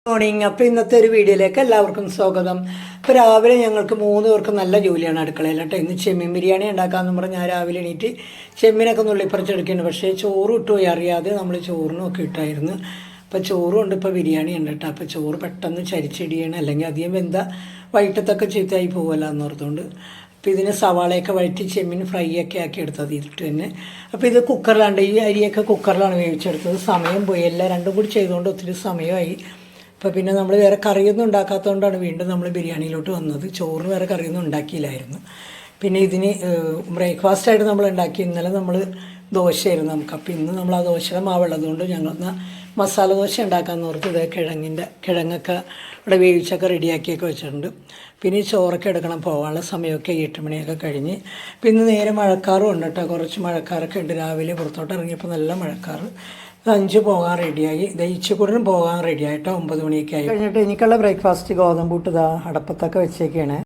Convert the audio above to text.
Morning. അപ്പോൾ ഇന്നത്തെ ഒരു വീഡിയോയിലേക്ക് എല്ലാവർക്കും സ്വാഗതം. ഇപ്പോൾ രാവിലെ ഞങ്ങൾക്ക് 3 പേർക്ക് നല്ല ജോലിയാണ് അടുക്കളയിൽ കേട്ടോ. ഇന്ന് ചെമ്മീൻ ബിരിയാണി ഉണ്ടാക്കാമെന്ന് പറഞ്ഞ് ഞാൻ രാവിലെ എണീറ്റ് ചെമ്മീനൊക്കെ നുള്ളിപ്പറിച്ചെടുക്കുകയാണ്. പക്ഷേ ചോറ് ഇട്ടുപോയി അറിയാതെ നമ്മൾ ചോറിനൊക്കെ ഇട്ടായിരുന്നു. അപ്പോൾ ചോറും ഉണ്ട്, ഇപ്പോൾ ബിരിയാണി ഉണ്ട് കേട്ടോ. അപ്പോൾ ചോറ് പെട്ടെന്ന് ചരിച്ചിടിയാണ്, അല്ലെങ്കിൽ അധികം വെന്താ വൈകിട്ടത്തൊക്കെ ചീത്തയായി പോകുമല്ലോ എന്നോർത്തുകൊണ്ട്. അപ്പോൾ ഇതിന് സവാളയൊക്കെ വഴറ്റി ചെമ്മീൻ ഫ്രൈ ഒക്കെ ആക്കി എടുത്തത് ഇതിട്ട് തന്നെ. അപ്പോൾ ഇത് കുക്കറിലാണ്, ഈ അരിയൊക്കെ കുക്കറിലാണ് വേവിച്ചെടുത്തത്. സമയം പോയി, എല്ലാം രണ്ടും കൂടി ചെയ്തുകൊണ്ട് ഒത്തിരി സമയമായി. അപ്പോൾ പിന്നെ നമ്മൾ വേറെ കറിയൊന്നും ഉണ്ടാക്കാത്തതുകൊണ്ടാണ് വീണ്ടും നമ്മൾ ബിരിയാണിയിലോട്ട് വന്നത്. ചോറിന് വേറെ കറിയൊന്നും ഉണ്ടാക്കിയില്ലായിരുന്നു. പിന്നെ ഇതിന് ബ്രേക്ക്ഫാസ്റ്റായിട്ട് നമ്മൾ ഉണ്ടാക്കി. ഇന്നലെ നമ്മൾ ദോശയായിരുന്നു നമുക്ക്. അപ്പോൾ ഇന്ന് നമ്മൾ ആ ദോശയുടെ മാവുള്ളതുകൊണ്ട് ഞങ്ങൾ മസാല ദോശ ഉണ്ടാക്കാമെന്ന് ഓർത്ത് ഇത് കിഴങ്ങൊക്കെ ഇവിടെ വേവിച്ചൊക്കെ റെഡിയാക്കിയൊക്കെ വെച്ചിട്ടുണ്ട്. പിന്നെ ഈ ചോറൊക്കെ എടുക്കണം, പോകാനുള്ള സമയമൊക്കെ 8 മണിയൊക്കെ കഴിഞ്ഞ്. പിന്നെ നേരെ മഴക്കാറും ഉണ്ട് കേട്ടോ, കുറച്ച് മഴക്കാരൊക്കെ ഉണ്ട്. രാവിലെ പുറത്തോട്ട് ഇറങ്ങിയപ്പോൾ നല്ല മഴക്കാറ്. 5 പോകാൻ റെഡിയായി, ദഹിച്ചുകൂടനും പോകാൻ റെഡിയായിട്ടോ. 9 മണിയൊക്കെ ആയി കഴിഞ്ഞിട്ട് എനിക്കുള്ള ബ്രേക്ക്ഫാസ്റ്റ് ഗോതമ്പൂട്ട് ഇതാ അടപ്പത്തൊക്കെ വെച്ചേക്കാണ്.